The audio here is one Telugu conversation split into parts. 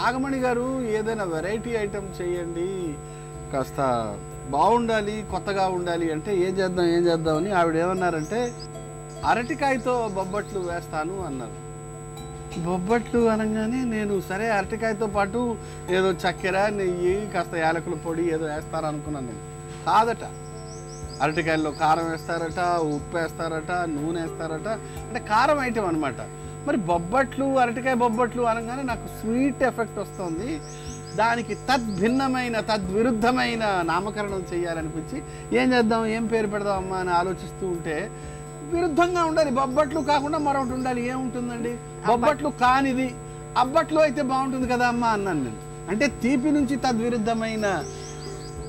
నాగమణి గారు ఏదైనా వెరైటీ ఐటమ్ చేయండి, కాస్త బాగుండాలి, కొత్తగా ఉండాలి అంటే ఏం చేద్దాం అని ఆవిడ ఏమన్నారంటే అరటికాయతో బొబ్బట్లు వేస్తాను అన్నారు. బొబ్బట్లు అనగానే నేను సరే అరటికాయతో పాటు ఏదో చక్కెర, నెయ్యి, కాస్త యాలకుల పొడి ఏదో వేస్తారు అనుకున్నాను. నేను కాదట, అరటికాయల్లో కారం వేస్తారట, ఉప్పు వేస్తారట, నూనె వేస్తారట, అంటే కారం ఐటమ్ అనమాట. మరి బొబ్బట్లు, అరటికాయ బొబ్బట్లు అనగానే నాకు స్వీట్ ఎఫెక్ట్ వస్తుంది, దానికి తద్భిన్నమైన తద్విరుద్ధమైన నామకరణం చేయాలనిపించి ఏం పేరు పెడదాం అమ్మా అని ఆలోచిస్తూ ఉంటే విరుద్ధంగా ఉండాలి, బొబ్బట్లు కాకుండా మరొకటి ఉండాలి. ఏముంటుందండి? బొబ్బట్లు కానిది అబ్బట్లు అయితే బాగుంటుంది కదా అమ్మా అన్నాను నేను. అంటే తీపి నుంచి తద్విరుద్ధమైన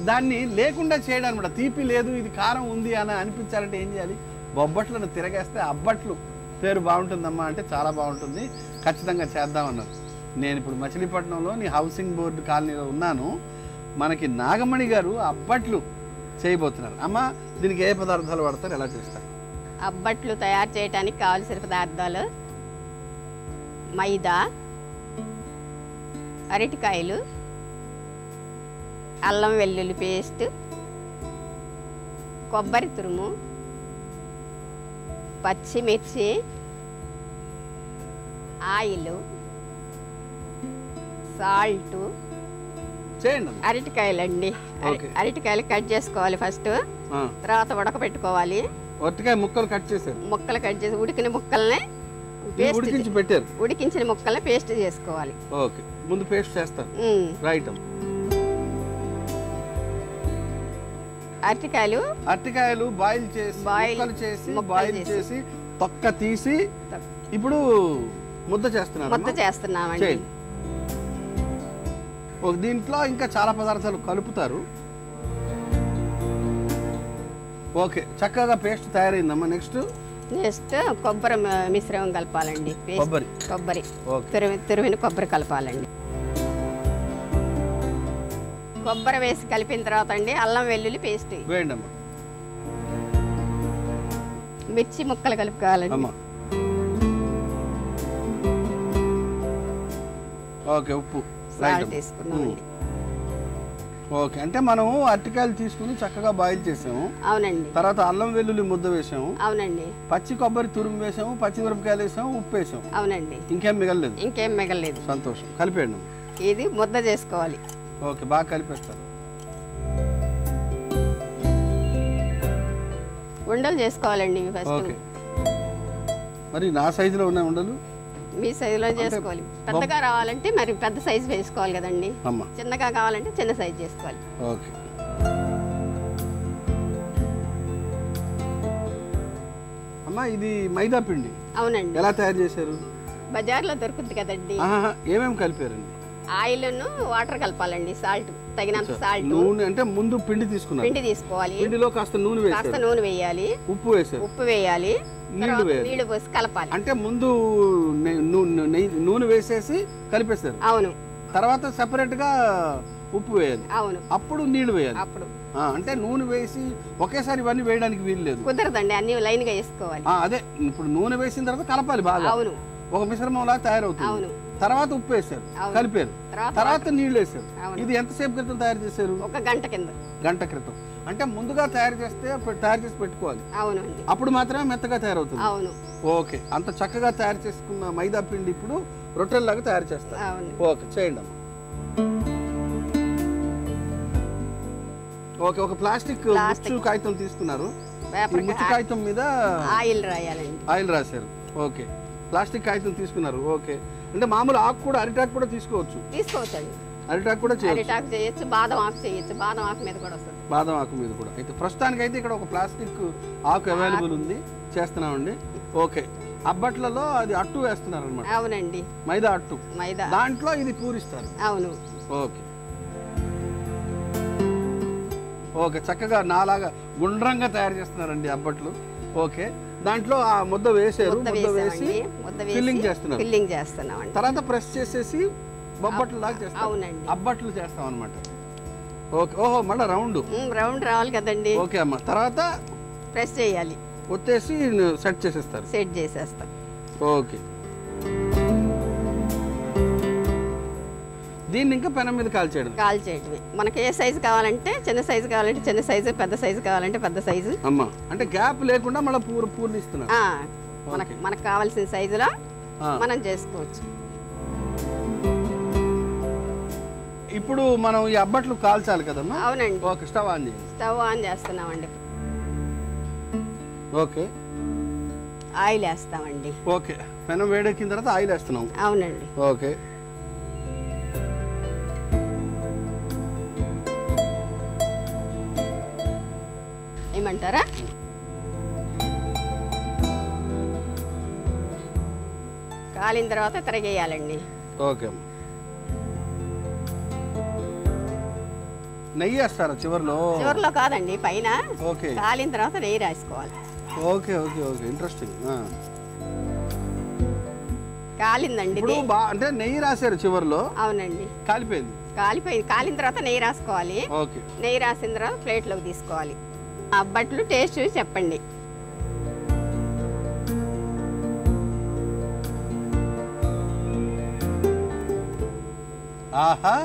దాన్ని లేకుండా చేయడం అనమాట. తీపి లేదు, ఇది కారం ఉంది అని అనిపించాలంటే ఏం చేయాలి? బొబ్బట్లను తిరగేస్తే అబ్బట్లు పేరు బాగుంటుందమ్మా అంటే చాలా బాగుంటుంది, ఖచ్చితంగా చేద్దామన్నారు. నేను ఇప్పుడు మచిలీపట్నంలో హౌసింగ్ బోర్డు కాలనీలో ఉన్నాను. మనకి నాగమణి గారు అబ్బట్లు చేయబోతున్నారు. అమ్మ, దీనికి ఏ పదార్థాలు వాడతారు, ఎలా చేస్తారు? అబ్బట్లు తయారు చేయడానికి కావలసిన పదార్థాలు మైదా, అరటికాయలు, అల్లం వెల్లుల్లి పేస్ట్, కొబ్బరి తురుము, పచ్చిమిర్చి, ఆయిల్, సాల్ట్, చేయండి. అరటికాయలండి, అరటికాయలు కట్ చేసుకోవాలి ఫస్ట్, తర్వాత ఉడకబెట్టుకోవాలి. అరటికాయ ముక్కలు కట్ చేశారు, ముక్కలు కట్ చేసి ఉడికిన ముక్కల్ని ఉడికించి పెట్టారు, ఉడికించిన ముక్కల్ని పేస్ట్ చేసుకోవాలి. ఓకే, ముందు పేస్ట్ చేస్తారు. రైట్. అరటికాయలు బాయిల్ చేసి తొక్క తీసి ఇప్పుడు ముద్ద చేస్తున్నామండి. దీంట్లో ఇంకా చాలా పదార్థాలు కలుపుతారు. ఓకే, చక్కగా పేస్ట్ తయారైందమ్మా. నెక్స్ట్ కొబ్బరి మిశ్రమం కలపాలండి. కొబ్బరి తురిమిన కొబ్బరి కలపాలండి. కొబ్బరి వేసి కలిపిన తర్వాత అండి అల్లం వెల్లుల్లి పేస్ట్ వేయండి అమ్మా. మిర్చి ముక్కలు కలుపుకోవాలండి. ఓకే, ఉప్పు తీసుకున్నామండి. ఓకే, అంటే మనం అరటికాయలు తీసుకుని చక్కగా బాయిల్ చేసాము. అవునండి. తర్వాత అల్లం వెల్లుల్లి ముద్ద వేసాము. అవునండి. పచ్చి కొబ్బరి తురుము వేసాము, పచ్చిమిరపకాయలు వేసాము, ఉప్పు వేసాము. అవునండి. ఇంకేం మిగలలేదు. సంతోషం. కలిపేయండి. ఇది ముద్ద చేసుకోవాలి. ఓకే, బాగా కలిపేస్తారు. ఉండలు చేసుకోవాలండి ఫస్ట్. ఓకే, మరి నా సైజులో ఉన్న ఉండలు మీ సైజులో చేసుకోవాలి. పెద్దగా రావాలంటే మరి పెద్ద సైజు వేసుకోవాలి కదండి, చిన్నగా కావాలంటే చిన్న సైజు చేసుకోవాలి. ఓకే, అమ్మా ఇది మైదా పిండి. అవునండి. ఎలా తయారు చేశారు? బజార్లో దొరుకుతుంది కదండి. ఏమేమి కలిపారండి? ఆయిల్ వాటర్ కలపాలండి, సాల్ట్ తగినంత సాల్ట్. నూనె అంటే ముందు పిండి తీసుకోవాలి, పిండిలో కాస్త నూనె వేయాలి, ఉప్పు వేయాలి, నీళ్లు పోసి కలపాలి. అంటే ముందు నూనె వేసేసి కలిపేస్తారు. అవును. తర్వాత సెపరేట్ గా ఉప్పు వేయాలి. అవును. అప్పుడు నీళ్లు వేయాలి. అప్పుడు అంటే నూనె వేసి ఒకేసారి ఇవన్నీ వేయడానికి వీలు లేదు, కుదరదండి, అన్ని లైన్ గా వేసుకోవాలి. అదే ఇప్పుడు నూనె వేసిన తర్వాత కలపాలి బాగా. అవును. ఒక మిశ్రమం లాగా తయారవుతుంది. అవును. తర్వాత ఉప్పు వేసారు, కలిపారు, తర్వాత నీళ్లు వేసారు. ఇది ఎంతసేపు క్రితం తయారు చేశారు? ఒక గంట క్రితం. అంటే ముందుగా తయారు చేసి పెట్టుకోవాలి. అవునండి. అప్పుడు మాత్రమే మెత్తగా తయారవుతుంది. అవును. ఓకే, అంత చక్కగా తయారు చేసుకున్న మైదా పిండి ఇప్పుడు రొట్టెల్లాగా తయారు చేస్తారు. ఓకే, చేయండి అమ్మా. ఓకే, ఒక ప్లాస్టిక్ ముచ్చు కాగితం తీసుకున్నారు. ముచ్చు కాగితం మీద ఆయిల్ రాశారు. ఓకే, ప్లాస్టిక్ కాగితం తీసుకున్నారు. ఓకే, అంటే మామూలు ఆకు కూడా, అరిటాకు కూడా తీసుకోవచ్చండి. అరిటాకు కూడా చేయొచ్చు, బాదం ఆకు మీద కూడా. అయితే ప్రస్తుతానికి అయితే ఇక్కడ ఒక ప్లాస్టిక్ ఆకు అవైలబుల్ ఉంది, చేస్తున్నామండి. ఓకే, అబ్బట్లలో అది అట్టు వేస్తున్నారు అనమాట. అవునండి. మైదా అట్టు, దాంట్లో ఇది పూరిస్తారు. అవును. ఓకే, ఓకే, చక్కగా నాలాగా గుండ్రంగా తయారు చేస్తున్నారండి అబ్బట్లు. ఓకే, దాంట్లో ఆ ముద్ద వేసారు, ముద్ద వేసి ఫిల్లింగ్ చేస్తున్నాం. తర్వాత ప్రెస్ చేసేసి బొబ్బట్లు లాగా చేస్తాం, అబ్బట్లు చేస్తాం అనమాట. ఓకే, ఓహో, మళ్ళీ రౌండ్ రావాలి కదండి. ఓకే అమ్మ, తర్వాత ప్రెస్ చేయాలి, వచ్చేసి సెట్ చేసేస్తాం. ఓకే, దీన్ని ఇంకా పెనం మీద కాల్చేయడమే. మనకి ఏ సైజు కావాలంటే చిన్న సైజు కావాలంటే చిన్న సైజు, పెద్ద సైజు కావాలంటే పెద్ద సైజు. అమ్మా అంటే గ్యాప్ లేకుండా మళ్ళీ పూర్ణిస్తున్నా మనకు కావాల్సిన సైజులో మనం చేసుకోవచ్చు. ఇప్పుడు మనం ఈ అబ్బట్లు కాల్చాలి కదమ్మా? అవునండి. ఓకే, స్టవ్ ఆన్ చేయండి. స్టవ్ ఆన్ చేస్తున్నామండి. ఓకే, ఆయిల్ వేస్తామండి. ఓకే, పెనం వేడెక్కిన తర్వాత ఆయిల్ వేస్తున్నాం. అవునండి. ఓకే, ఏమంటారా? కాలిన తర్వాత తిరగేయాలండి. ఓకే, నెయ్యి వేస్తారా చివర్లో? చివర్లో కాదండి, పైన. ఓకే, కాలిన తర్వాత నెయ్యి రాసుకోవాలి. Okay okay okay, interesting. కాలిందండి ఇది. అంటే నెయ్యి రాశారు చివర్లో? అవునండి. కాలిపోయింది. కాలిన తర్వాత నెయ్యి రాసుకోవాలి. ఓకే, నెయ్యి రాసిన తర్వాత ప్లేట్లోకి తీసుకోవాలి. అబ్బట్లు టేస్ట్ చూసి చెప్పండి. ఆహా,